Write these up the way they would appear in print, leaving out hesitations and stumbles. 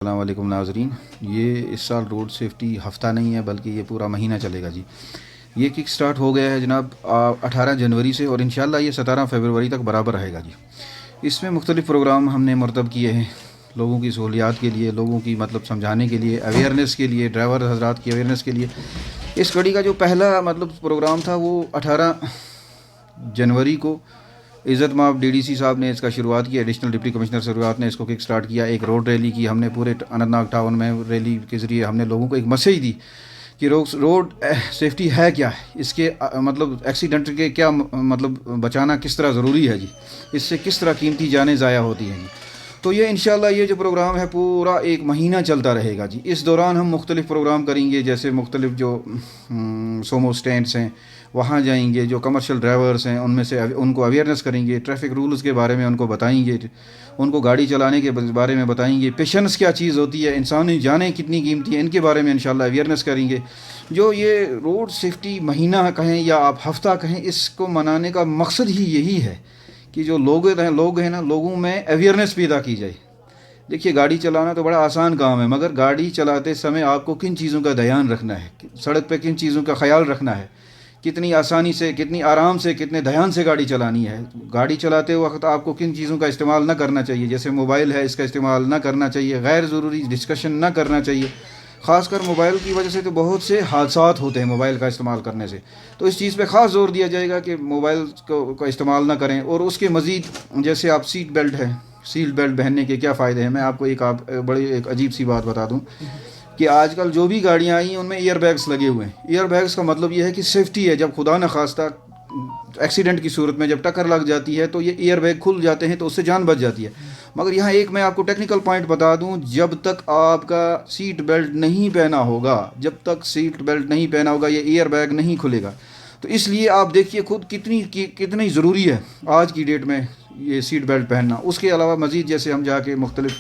السلام علیکم ناظرین، یہ اس سال روڈ سیفٹی ہفتہ نہیں ہے بلکہ یہ پورا مہینہ چلے گا جی۔ یہ کک سٹارٹ ہو گیا ہے جناب 18 جنوری سے، اور انشاءاللہ یہ 17 فروری تک برابر رہے گا جی۔ اس میں مختلف پروگرام ہم نے مرتب کیے ہیں لوگوں کی سہولیات کے لیے، لوگوں کی سمجھانے کے لیے، اویئرنیس کے لیے، ڈرائیور حضرات کی اویئرنیس کے لیے۔ اس کڑی کا جو پہلا پروگرام تھا وہ 18 جنوری کو عزت مآب ڈی ڈی سی صاحب نے اس کا شروعات کی، ایڈیشنل ڈپٹی کمشنر شروعات نے اس کو کک سٹارٹ کیا۔ ایک روڈ ریلی کی ہم نے پورے اننت ناگ ٹاؤن میں، ریلی کے ذریعے ہم نے لوگوں کو ایک میسیج دی کہ روڈ سیفٹی ہے کیا ہے، اس کے ایکسیڈنٹ کے کیا بچانا کس طرح ضروری ہے جی، اس سے کس طرح قیمتی جانیں ضائع ہوتی ہیں جی۔ تو یہ انشاءاللہ یہ جو پروگرام ہے پورا ایک مہینہ چلتا رہے گا جی۔ اس دوران ہم مختلف پروگرام کریں گے، جیسے مختلف جو سومو سٹینڈس ہیں وہاں جائیں گے، جو کمرشل ڈرائیورز ہیں ان میں سے ان کو اویئرنیس کریں گے، ٹریفک رولز کے بارے میں ان کو بتائیں گے، ان کو گاڑی چلانے کے بارے میں بتائیں گے، پیشنس کیا چیز ہوتی ہے، انسانی جانیں کتنی قیمتی ہیں، ان کے بارے میں انشاءاللہ اویئرنیس کریں گے۔ جو یہ روڈ سیفٹی مہینہ کہیں یا آپ ہفتہ کہیں، اس کو منانے کا مقصد ہی یہی ہے کہ جو لوگ ہیں نا، لوگوں میں اویئرنیس پیدا کی جائے۔ دیکھیے گاڑی چلانا تو بڑا آسان کام ہے، مگر گاڑی چلاتے سمے آپ کو کن چیزوں کا دھیان رکھنا ہے، سڑک پہ کن چیزوں کا خیال رکھنا ہے، کتنی آسانی سے، کتنی آرام سے، کتنے دھیان سے گاڑی چلانی ہے۔ گاڑی چلاتے وقت آپ کو کن چیزوں کا استعمال نہ کرنا چاہیے، جیسے موبائل ہے اس کا استعمال نہ کرنا چاہیے، غیر ضروری ڈسکشن نہ کرنا چاہیے۔ خاص کر موبائل کی وجہ سے تو بہت سے حادثات ہوتے ہیں موبائل کا استعمال کرنے سے، تو اس چیز پہ خاص زور دیا جائے گا کہ موبائل کو استعمال نہ کریں۔ اور اس کے مزید جیسے آپ سیٹ بیلٹ پہننے کے کیا فائدے ہیں، میں آپ کو ایک عجیب سی بات بتا دوں کہ آج کل جو بھی گاڑیاں آئی ہیں ان میں ایئر بیگز لگے ہوئے ہیں۔ ایئر بیگز کا مطلب یہ ہے کہ سیفٹی ہے، جب خدا نخواستہ ایکسیڈنٹ کی صورت میں جب ٹکر لگ جاتی ہے تو یہ ایئر بیگ کھل جاتے ہیں تو اس سے جان بچ جاتی ہے۔ مگر یہاں ایک میں آپ کو ٹیکنیکل پوائنٹ بتا دوں، جب تک آپ کا سیٹ بیلٹ نہیں پہنا ہوگا، یہ ایئر بیگ نہیں کھلے گا۔ تو اس لیے آپ دیکھیے خود کتنی ضروری ہے آج کی ڈیٹ میں یہ سیٹ بیلٹ پہننا۔ اس کے علاوہ مزید جیسے ہم جا کے مختلف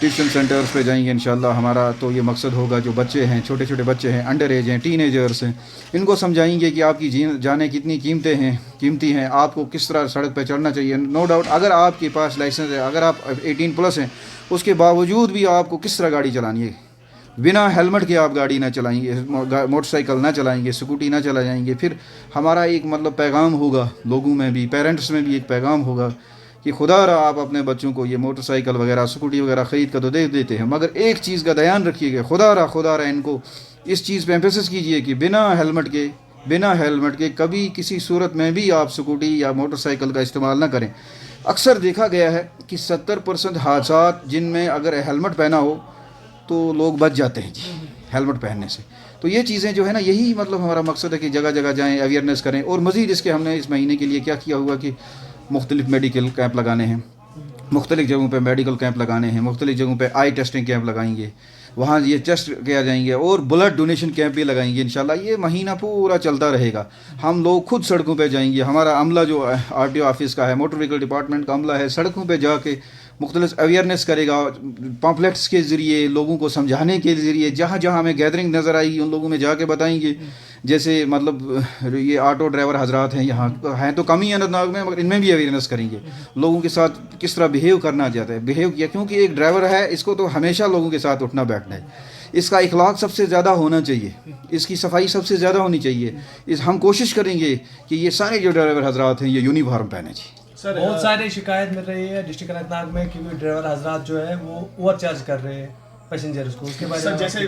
ٹیوشن سینٹرز پہ جائیں گے انشاءاللہ، ہمارا تو یہ مقصد ہوگا جو بچے ہیں، چھوٹے چھوٹے بچے ہیں، انڈر ایج ہیں، ٹین ایجرس ہیں، ان کو سمجھائیں گے کہ آپ کی جانیں کتنی قیمتی ہیں، آپ کو کس طرح سڑک پہ چڑھنا چاہیے۔ نو ڈاؤٹ اگر آپ کے پاس لائسنس ہے، اگر آپ 18+ ہیں، اس کے باوجود بھی آپ کو کس طرح گاڑی چلانی ہے۔ بنا ہیلمٹ کے آپ گاڑی نہ چلائیں گے، موٹر سائیکل نہ چلائیں گے، اسکوٹی نہ چلائیں گے۔ پھر ہمارا ایک پیغام ہوگا لوگوں میں بھی، پیرنٹس میں بھی ایک پیغام ہوگا کہ خدا رہا آپ اپنے بچوں کو یہ موٹر سائیکل وغیرہ، اسکوٹی وغیرہ خرید کر تو دے دیتے ہیں، مگر ایک چیز کا دھیان رکھیے گا، خدا رہا ان کو اس چیز پہ ایمفیسس کیجیے کہ بنا ہیلمٹ کے کبھی کسی صورت میں بھی آپ اسکوٹی یا موٹر سائیکل کا استعمال نہ کریں۔ اکثر دیکھا گیا ہے کہ 70% حادثات جن میں اگر ہیلمٹ پہنا ہو تو لوگ بچ جاتے ہیں جی ہیلمٹ پہننے سے۔ تو یہ چیزیں جو ہے نا، یہی ہمارا مقصد ہے کہ جگہ جگہ جائیں، اویئرنیس کریں۔ اور مزید اس کے ہم نے اس مہینے کے لیے کیا کیا ہوا کہ مختلف میڈیکل کیمپ لگانے ہیں، مختلف جگہوں پہ میڈیکل کیمپ لگانے ہیں، مختلف جگہوں پہ آئی ٹیسٹنگ کیمپ لگائیں گے، وہاں یہ ٹیسٹ کیا جائیں گے، اور بلڈ ڈونیشن کیمپ بھی لگائیں گے انشاءاللہ۔ یہ مہینہ پورا چلتا رہے گا، ہم لوگ خود سڑکوں پہ جائیں گے، ہمارا عملہ جو RTO آفس کا ہے، موٹر وہیکل ڈپارٹمنٹ کا عملہ ہے، سڑکوں پہ جا کے مختلف اویئرنیس کرے گا، پمفلیٹس کے ذریعے، لوگوں کو سمجھانے کے ذریعے، جہاں جہاں ہمیں گیدرنگ نظر آئے گی ان لوگوں میں جا کے بتائیں گے۔ جیسے یہ آٹو ڈرائیور حضرات ہیں، یہاں ہیں تو کم ہی اننت ناگ میں، مگر ان میں بھی اویئرنیس کریں گے، لوگوں کے ساتھ کس طرح بیہیو کرنا چاہتا ہے، بیہیو کیا، کیونکہ ایک ڈرائیور ہے اس کو تو ہمیشہ لوگوں کے ساتھ اٹھنا بیٹھنا ہے، اس کا اخلاق سب سے زیادہ ہونا چاہیے، اس کی صفائی سب سے زیادہ ہونی چاہیے۔ ہم کوشش کریں گے کہ یہ سارے جو ڈرائیور حضرات ہیں یہ یونیفارم پہنے جی۔ بہت سارے شکایت مل رہی ہے ڈسٹرکٹ اننت ناگ میں کہ ڈرائیور حضرات جو ہے وہ اوور چارج کر رہے ہیں پیسنجرز کو، اس کے بارے میں جیسے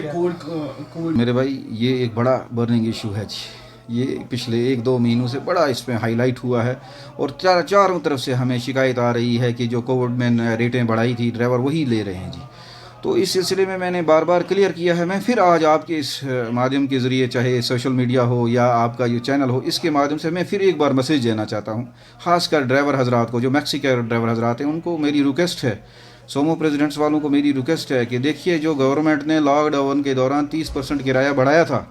میرے بھائی یہ ایک بڑا برننگ ایشو ہے جی، یہ پچھلے 1-2 مہینوں سے بڑا اس میں ہائی لائٹ ہوا ہے، اور چاروں طرف سے ہمیں شکایت آ رہی ہے کہ جو کووڈ میں ریٹیں بڑھائی تھی ڈرائیور وہی لے رہے ہیں جی۔ تو اس سلسلے میں نے بار بار کلیئر کیا ہے، میں پھر آج آپ کے اس مادھیم کے ذریعے، چاہے سوشل میڈیا ہو یا آپ کا یہ چینل ہو، اس کے مادھیم سے میں پھر ایک بار میسیج دینا چاہتا ہوں، خاص کر ڈرائیور حضرات کو، جو میکسی کے ڈرائیور حضرات ہیں، ان کو میری ریکویسٹ ہے، سومو پریزیڈنٹس والوں کو میری ریکویسٹ ہے کہ دیکھیے جو گورنمنٹ نے لاک ڈاؤن کے دوران 30% کرایہ بڑھایا تھا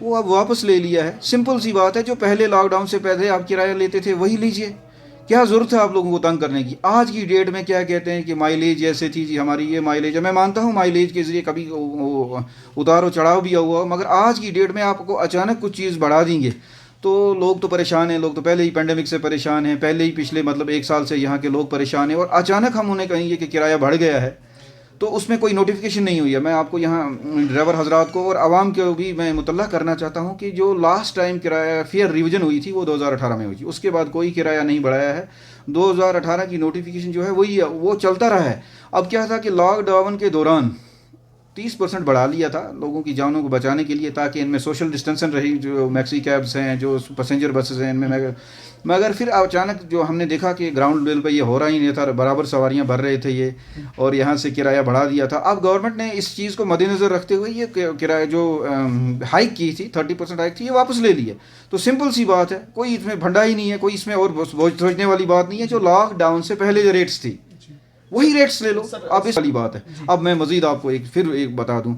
وہ اب واپس لے لیا ہے۔ سمپل سی بات ہے، جو پہلے لاک ڈاؤن سے پہلے آپ کرایہ لیتے تھے وہی لیجئے، کیا ضرورت ہے آپ لوگوں کو تنگ کرنے کی۔ آج کی ڈیٹ میں کیا کہتے ہیں کہ مائلیج ایسے تھی جی، ہماری یہ مائلیج ہے، میں مانتا ہوں مائلیج کے ذریعے کبھی اتار و چڑھاؤ بھی ہوا، مگر آج کی ڈیٹ میں آپ کو اچانک کچھ چیز بڑھا دیں گے تو لوگ تو پریشان ہیں، لوگ تو پہلے ہی پینڈیمک سے پریشان ہیں، پہلے ہی پچھلے 1 سال سے یہاں کے لوگ پریشان ہیں، اور اچانک ہم انہیں کہیں گے کہ کرایہ بڑھ گیا ہے تو اس میں کوئی نوٹیفیکیشن نہیں ہوئی ہے. میں آپ کو یہاں ڈرائیور حضرات کو اور عوام کو بھی میں مطلع کرنا چاہتا ہوں کہ جو لاسٹ ٹائم کرایہ فیئر ریویژن ہوئی تھی وہ 2018 میں ہوئی تھی, اس کے بعد کوئی کرایہ نہیں بڑھایا ہے. 2018 کی نوٹیفیکیشن جو ہے وہی ہے, وہ چلتا رہا ہے. اب کیا تھا کہ لاک ڈاؤن کے دوران 30% بڑھا لیا تھا لوگوں کی جانوں کو بچانے کے لیے, تاکہ ان میں سوشل ڈسٹینسن رہی, جو میکسی کیبس ہیں, جو پیسنجر بسز ہیں, ان میں مگر پھر اچانک جو ہم نے دیکھا کہ گراؤنڈ لیول پہ یہ ہو رہا ہی نہیں تھا, برابر سواریاں بھر رہے تھے یہ, اور یہاں سے کرایہ بڑھا دیا تھا. اب گورنمنٹ نے اس چیز کو مد نظر رکھتے ہوئے یہ کرایہ جو ہائیک کی تھی 30% ہائیک تھی, یہ واپس لے لی ہے. تو سمپل سی بات ہے, کوئی اس میں بھنڈا ہی نہیں ہے, کوئی اس میں اور سوچنے والی بات نہیں ہے. جو لاک ڈاؤن سے پہلے جو ریٹس تھی وہی ریٹس لے لو. اب اس والی بات ہے. اب میں مزید آپ کو پھر ایک بتا دوں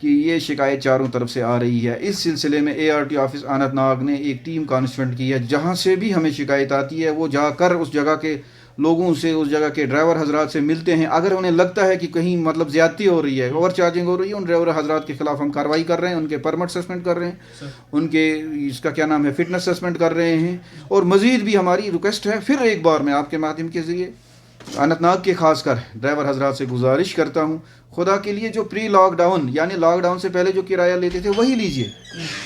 کہ یہ شکایت چاروں طرف سے آ رہی ہے. اس سلسلے میں ART آفس اننت ناگ نے ایک ٹیم کانسٹیٹیوٹ کی ہے. جہاں سے بھی ہمیں شکایت آتی ہے وہ جا کر اس جگہ کے لوگوں سے, اس جگہ کے ڈرائیور حضرات سے ملتے ہیں. اگر انہیں لگتا ہے کہ کہیں مطلب زیادتی ہو رہی ہے, اوور چارجنگ ہو رہی ہے, ان ڈرائیور حضرات کے خلاف ہم کارروائی کر رہے ہیں. ان کے پرمٹ سسپینڈ کر رہے ہیں, ان کے اس کا کیا نام ہے فٹنس سسپینڈ کر رہے ہیں. اور مزید بھی ہماری ریکویسٹ ہے, پھر ایک بار میں آپ کے مادھیم کے ذریعے اننت ناگ کے خاص کر ڈرائیور حضرات سے گزارش کرتا ہوں, خدا کے لیے جو پری لاک ڈاؤن یعنی لاک ڈاؤن سے پہلے جو کرایہ لیتے تھے وہی لیجئے.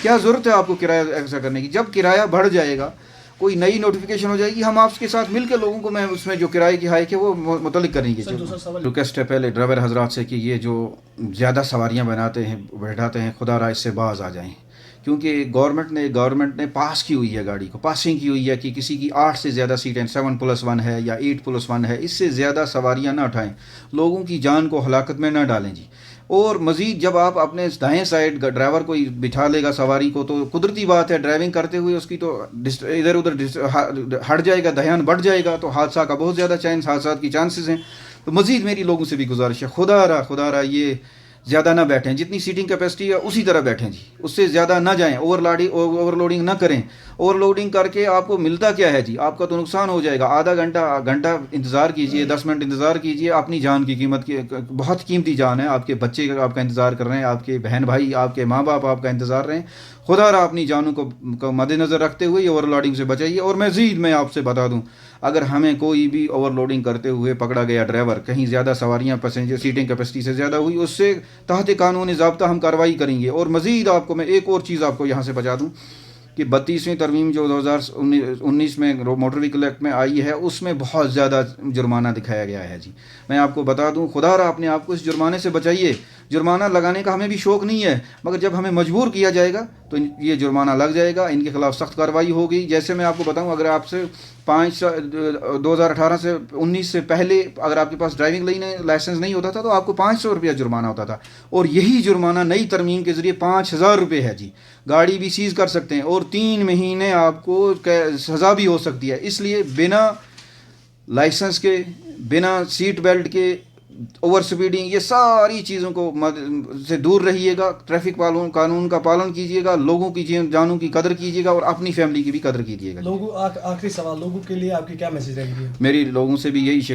کیا ضرورت ہے آپ کو کرایہ ایسا کرنے کی؟ جب کرایہ بڑھ جائے گا, کوئی نئی نوٹیفیکیشن ہو جائے گی, ہم آپ کے ساتھ مل کے لوگوں کو میں اس میں جو کرایے کی ہائیک ہے وہ متعلق کریں گے. ریکویسٹ ہے پہلے ڈرائیور حضرات سے کہ یہ جو زیادہ سواریاں بناتے ہیں بیٹھاتے ہیں, خدا را اس سے باز آ جائیں. کیونکہ گورنمنٹ نے پاس کی ہوئی ہے, گاڑی کو پاسنگ کی ہوئی ہے کہ کسی کی 8 سے زیادہ سیٹیں 7+1 ہے یا 8+1 ہے, اس سے زیادہ سواریاں نہ اٹھائیں, لوگوں کی جان کو ہلاکت میں نہ ڈالیں جی. اور مزید جب آپ اپنے دائیں سائڈ ڈرائیور کو بٹھا لے گا سواری کو, تو قدرتی بات ہے ڈرائیونگ کرتے ہوئے اس کی تو ادھر ادھر ہٹ جائے گا, دھیان بڑھ جائے گا, تو حادثہ کا بہت زیادہ حادثات کی چانسز ہیں. تو مزید میری لوگوں سے بھی گزارش ہے, خدا را یہ زیادہ نہ بیٹھیں, جتنی سیٹنگ کیپیسٹی ہے اسی طرح بیٹھیں جی, اس سے زیادہ نہ جائیں, اوور لوڈنگ نہ کریں. اوور لوڈنگ کر کے آپ کو ملتا کیا ہے جی؟ آپ کا تو نقصان ہو جائے گا. آدھا گھنٹہ انتظار کیجئے, 10 منٹ انتظار کیجئے, اپنی جان کی قیمت کی, بہت قیمتی جان ہے. آپ کے بچے آپ کا انتظار کر رہے ہیں, آپ کے بہن بھائی, آپ کے ماں باپ آپ کا انتظار رہے ہیں. خدا را اپنی جانوں کو مد نظر رکھتے ہوئے یہ اوور لوڈنگ سے بچائیے. اور مزید میں آپ سے بتا دوں, اگر ہمیں کوئی بھی اوور لوڈنگ کرتے ہوئے پکڑا گیا ڈرائیور, کہیں زیادہ سواریاں پیسنجر سیٹنگ کیپیسٹی سے زیادہ ہوئی, اس سے تحت قانون ضابطہ ہم کارروائی کریں گے. اور مزید آپ کو میں ایک اور چیز آپ کو یہاں سے بتا دوں کہ 32ویں ترمیم جو 2019 میں موٹر وہیکل ایکٹ میں آئی ہے, اس میں بہت زیادہ جرمانہ دکھایا گیا ہے جی. میں آپ کو بتا دوں, خدا را اپنے آپ کو اس جرمانے سے بچائیے. جرمانہ لگانے کا ہمیں بھی شوق نہیں ہے, مگر جب ہمیں مجبور کیا جائے گا تو یہ جرمانہ لگ جائے گا. ان کے خلاف سخت کارروائی ہوگی. جیسے میں آپ کو بتاؤں, اگر آپ سے 2018 سے 19 سے پہلے اگر آپ کے پاس ڈرائیونگ لائسنس نہیں ہوتا تھا تو آپ کو 500 روپیہ جرمانہ ہوتا تھا, اور یہی جرمانہ نئی ترمیم کے ذریعے 5000 روپے ہے جی. گاڑی بھی سیز کر سکتے ہیں, اور 3 مہینے آپ کو سزا بھی ہو سکتی ہے. اس لیے بنا لائسنس کے, بنا سیٹ بیلٹ کے اوور سپیڈنگ, یہ ساری چیزوں کو سے دور رہیے گا. ٹریفک قانون کا پالن کیجیے گا, لوگوں کی جانوں کی قدر کیجیے گا, اور اپنی فیملی کی بھی قدر کیجیے گا. آخری سوال, لوگوں کے لیے آپ کی کیا میسیج رہے گی؟ میری لوگوں سے بھی یہی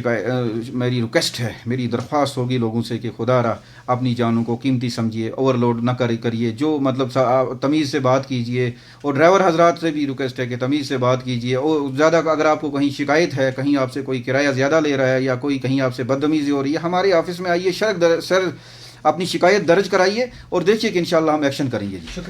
میری ریکویسٹ ہے, میری درخواست ہوگی لوگوں سے کہ خدا را اپنی جانوں کو قیمتی سمجھیے, اوور لوڈ نہ کریے. جو مطلب تمیز سے بات کیجیے, اور ڈرائیور حضرات سے بھی ریکویسٹ ہے کہ تمیز سے بات کیجیے. اور زیادہ اگر آپ کو کہیں شکایت ہے, کہیں آپ سے کوئی کرایہ زیادہ لے رہا ہے, یا کوئی کہیں آپ سے بدتمیزی ہو رہی ہے, ہمارے آفس میں آئیے, سر اپنی شکایت درج کرائیے, اور دیکھیے کہ انشاءاللہ ہم ایکشن کریں گے جی.